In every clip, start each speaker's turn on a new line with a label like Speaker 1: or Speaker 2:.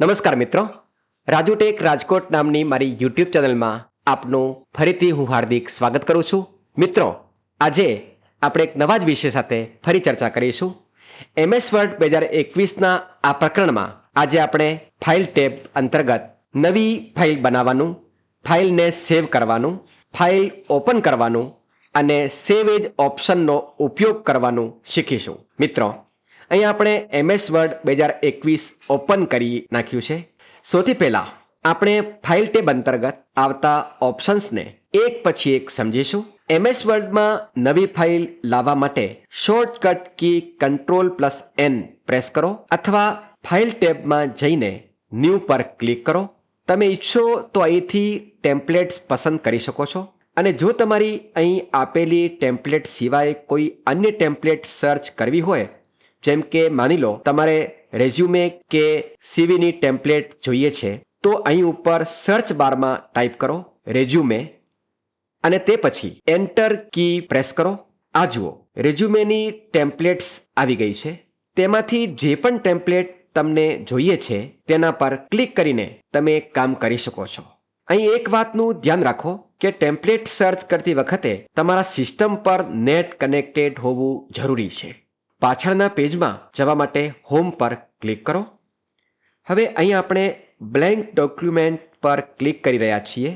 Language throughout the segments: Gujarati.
Speaker 1: નમસ્કાર મિત્રો, રાજુટેક રાજકોટ નામની મારી યુટ્યુબ ચેનલમાં આપનું ફરીથી હું હાર્દિક સ્વાગત કરું છું. મિત્રો, આજે આપણે એક નવા જ વિષય સાથે ફરી ચર્ચા કરીશું. MS વર્ડ 2021ના આ પ્રકરણમાં આજે આપણે ફાઇલ ટેબ અંતર્ગત નવી ફાઇલ બનાવવાનું, ફાઇલને સેવ કરવાનું, ફાઇલ ઓપન કરવાનું અને સેવ એજ ઓપ્શનનો ઉપયોગ કરવાનું શીખીશું. મિત્રો, અહીં આપણે MS વર્ડ 2021 ઓપન કરી નાખ્યું છે. સૌથી પહેલાં આપણે ફાઇલ ટેબ અંતર્ગત આવતા ઓપ્શન્સને એક પછી એક સમજીશું. MS વર્ડમાં નવી ફાઇલ લાવવા માટે શોર્ટકટ કી Ctrl+N પ્રેસ કરો અથવા ફાઇલ ટેબમાં જઈને ન્યૂ પર ક્લિક કરો. તમે ઈચ્છો તો અહીંથી ટેમ્પલેટ્સ પસંદ કરી શકો છો અને જો તમારી અહીં આપેલી ટેમ્પલેટ સિવાય કોઈ અન્ય ટેમ્પલેટ સર્ચ કરવી હોય, જેમ કે માની લો તમારે રેઝ્યુમે કે સીવીની ટેમ્પલેટ જોઈએ છે, તો અહીં ઉપર સર્ચ બારમાં ટાઈપ કરો રેઝ્યુમે અને તે પછી એન્ટર કી પ્રેસ કરો. આ જુઓ, રેઝ્યુમેની ટેમ્પલેટ્સ આવી ગઈ છે. તેમાંથી જે પણ ટેમ્પલેટ તમને જોઈએ છે તેના પર ક્લિક કરીને તમે કામ કરી શકો છો. અહીં એક વાતનું ધ્યાન રાખો કે ટેમ્પલેટ સર્ચ કરતી વખતે તમારા સિસ્ટમ પર નેટ કનેક્ટેડ હોવું જરૂરી છે. પાછળના પેજમાં જવા માટે હોમ પર ક્લિક કરો. હવે અહીં આપણે બ્લેન્ક ડોક્યુમેન્ટ પર ક્લિક કરી રહ્યા છીએ.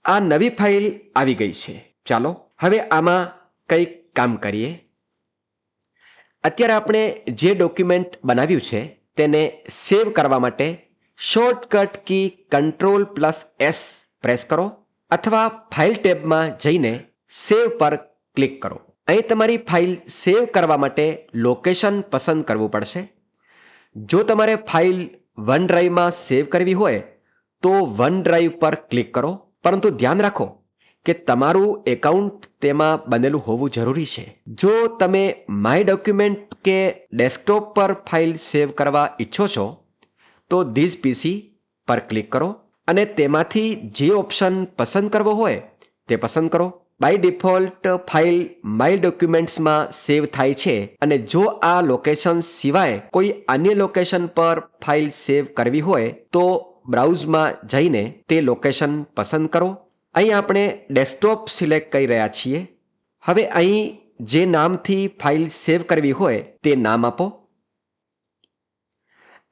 Speaker 1: આ નવી ફાઇલ આવી ગઈ છે. ચાલો હવે આમાં કંઈક કામ કરીએ. અત્યારે આપણે જે ડોક્યુમેન્ટ બનાવ્યું છે તેને સેવ કરવા માટે શોર્ટકટ કી Ctrl+S પ્રેસ કરો અથવા ફાઇલ ટેબમાં જઈને સેવ પર ક્લિક કરો. અહીં તમારી ફાઇલ સેવ કરવા માટે લોકેશન પસંદ કરવું પડશે. જો તમારે ફાઇલ વન ડ્રાઈવમાં સેવ કરવી હોય તો વન ડ્રાઈવ પર ક્લિક કરો, પરંતુ ધ્યાન રાખો કે તમારું એકાઉન્ટ તેમાં બનેલું હોવું જરૂરી છે. જો તમે માય ડોક્યુમેન્ટ કે ડેસ્કટોપ પર ફાઇલ સેવ કરવા ઈચ્છો છો તો ધીસ પીસી પર ક્લિક કરો અને તેમાંથી જે ઓપ્શન પસંદ કરવો હોય તે પસંદ કરો. બાય ડિફોલ્ટ ફાઇલ માય ડોક્યુમેન્ટ્સમાં સેવ થાય છે અને જો આ લોકેશન સિવાય કોઈ અન્ય લોકેશન પર ફાઇલ સેવ કરવી હોય તો બ્રાઉઝમાં જઈને તે લોકેશન પસંદ કરો. અહીં આપણે ડેસ્કટોપ સિલેક્ટ કરી રહ્યા છીએ. હવે અહીં જે નામથી ફાઇલ સેવ કરવી હોય તે નામ આપો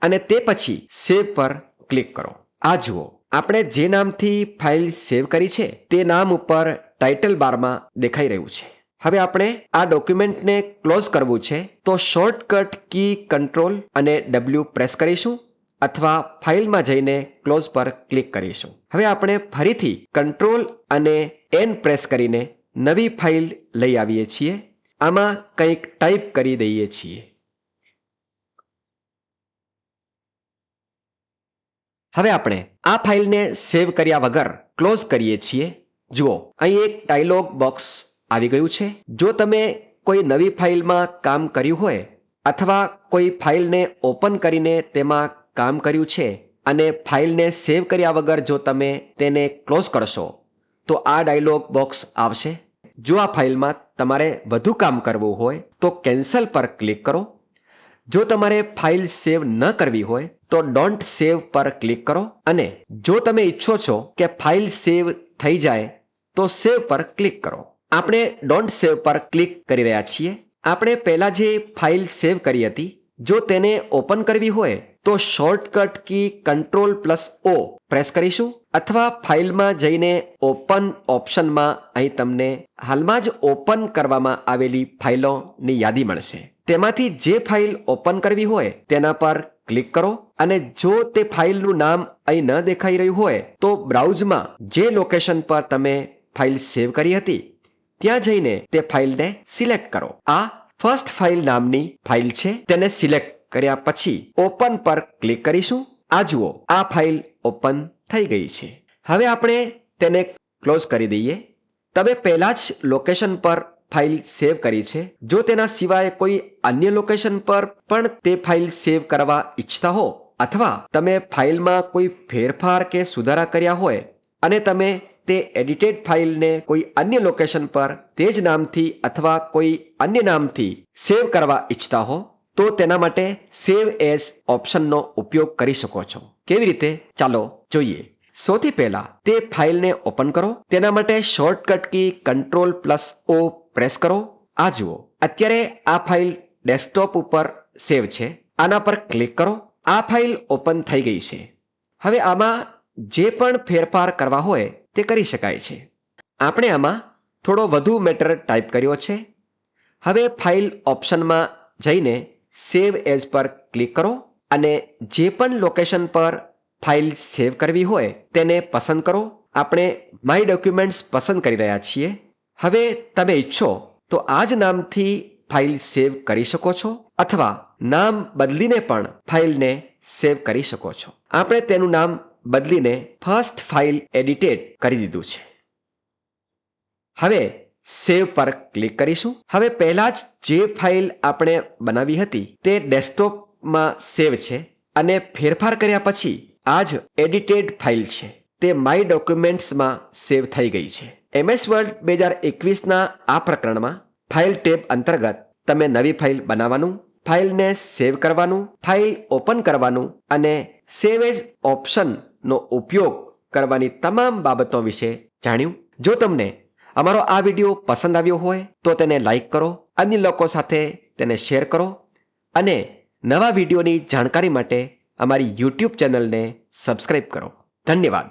Speaker 1: અને તે પછી સેવ પર ક્લિક કરો. આ જુઓ, આપણે જે નામથી ફાઇલ સેવ કરી છે તે નામ ઉપર ટાઇટલ બારમાં દેખાઈ રહ્યું છે. હવે આપણે આ ડોક્યુમેન્ટને ક્લોઝ કરવું છે તો શોર્ટકટ કી Ctrl અને W પ્રેસ કરીશું અથવા ફાઇલમાં જઈને ક્લોઝ પર ક્લિક કરીશું. હવે આપણે ફરીથી Ctrl અને N પ્રેસ કરીને નવી ફાઇલ લઈ આવીએ છીએ. આમાં કંઈક ટાઈપ કરી દઈએ છીએ. હવે આપણે આ ફાઇલને સેવ કર્યા વગર ક્લોઝ કરીએ છીએ. જુઓ, અહીં એક ડાયલોગ બોક્સ આવી ગયું છે. જો તમે કોઈ નવી ફાઇલમાં કામ કર્યું હોય અથવા કોઈ ફાઇલને ઓપન કરીને તેમાં કામ કર્યું છે અને ફાઇલને સેવ કર્યા વગર જો તમે તેને ક્લોઝ કરશો તો આ ડાયલોગ બોક્સ આવશે. જો આ ફાઇલમાં તમારે વધુ કામ કરવું હોય તો કેન્સલ પર ક્લિક કરો. જો તમારે ફાઇલ સેવ ન કરવી હોય તો ડોન્ટ સેવ પર ક્લિક કરો અને જો તમે ઈચ્છો છો કે ફાઇલ સેવ થઈ જાય તો સેવ પર ક્લિક કરો. આપણે ડોન્ટ સેવ પર ક્લિક કરી રહ્યા છીએ. આપણે પહેલાં જે ફાઇલ સેવ કરી હતી, જો તેને ઓપન કરવી હોય તો શોર્ટકટ કી Ctrl+O પ્રેસ કરીશું અથવા ફાઇલમાં જઈને ઓપન ઓપ્શનમાં અહીં તમને હાલમાં જ ઓપન કરવામાં આવેલી ફાઇલોની યાદી મળશે. તેમાંથી જે ફાઇલ ઓપન કરવી હોય તેના પર ક્લિક કરો અને જો તે ફાઇલનું નામ અહીં ન દેખાઈ રહ્યું હોય તો બ્રાઉઝમાં જે લોકેશન પર તમે ફાઇલ સેવ કરી હતી ત્યાં જઈને તે ફાઇલને સિલેક્ટ કરો. આ ફર્સ્ટ ફાઇલ નામની ફાઇલ છે. તેને સિલેક્ટ કર્યા પછી ઓપન પર ક્લિક કરીશું. આ જુઓ, આ ફાઇલ ઓપન થઈ ગઈ છે. હવે આપણે તેને ક્લોઝ કરી દઈએ. તમે પહેલાં જ લોકેશન પર ફાઇલ સેવ કરી છે. જો તેના સિવાય કોઈ અન્ય લોકેશન પર પણ તે ફાઇલ સેવ કરવા ઈચ્છતા હો અથવા તમે ફાઇલમાં કોઈ ફેરફાર કે સુધારા કર્યા હોય અને તમે તે એડિટેડ ફાઇલને કોઈ અન્ય લોકેશન પર તે જ નામથી અથવા કોઈ અન્ય નામથી સેવ કરવા ઈચ્છતા હો તો તેના માટે સેવ એઝ ઓપ્શનનો ઉપયોગ કરી શકો છો. કેવી રીતે? ચાલો જોઈએ. સૌથી પહેલા તે ફાઇલને ઓપન કરો. તેના માટે શોર્ટકટ કી Ctrl+O પ્રેસ કરો. આ જુઓ, અત્યારે આ ફાઇલ ડેસ્કટોપ ઉપર સેવ છે. આના પર ક્લિક કરો. આ ફાઇલ ઓપન થઈ ગઈ છે. હવે આમાં જે પણ ફેરફાર કરવા હોય તે કરી શકાય છે. આપણે આમાં થોડો વધુ મેટર ટાઈપ કર્યો છે. હવે ફાઇલ ઓપ્શનમાં જઈને સેવ એઝ પર ક્લિક કરો અને જે પણ લોકેશન પર ફાઇલ સેવ કરવી હોય તેને પસંદ કરો. આપણે માય ડોક્યુમેન્ટ્સ પસંદ કરી રહ્યા છીએ. હવે તમે ઈચ્છો તો આ જ નામથી ફાઇલ સેવ કરી શકો છો અથવા નામ બદલીને પણ ફાઇલને સેવ કરી શકો છો. આપણે તેનું નામ બદલીને ફર્સ્ટ ફાઇલ એડિટેડ કરી દીધું છે. હવે સેવ પર ક્લિક કરીશું. હવે પહેલા જ જે ફાઇલ આપણે બનાવી હતી તે ડેસ્કટોપમાં સેવ છે અને ફેરફાર કર્યા પછી આ જ એડિટેડ ફાઇલ છે તે માય ડોક્યુમેન્ટ્સમાં સેવ થઈ ગઈ છે. MS વર્ડ 2021ના આ પ્રકરણમાં ફાઇલ ટેબ અંતર્ગત તમે નવી ફાઇલ બનાવવાનું, ફાઇલને સેવ કરવાનું, ફાઇલ ઓપન કરવાનું અને સેવ એઝ ઓપ્શનનો ઉપયોગ કરવાની તમામ બાબતો વિશે જાણ્યું. જો તમને અમારો આ વિડીયો પસંદ આવ્યો હોય તો તેને લાઈક કરો, અન્ય લોકો સાથે તેને શેર કરો અને નવા વિડીયોની જાણકારી માટે અમારી YouTube ચેનલને સબસ્ક્રાઇબ કરો. ધન્યવાદ.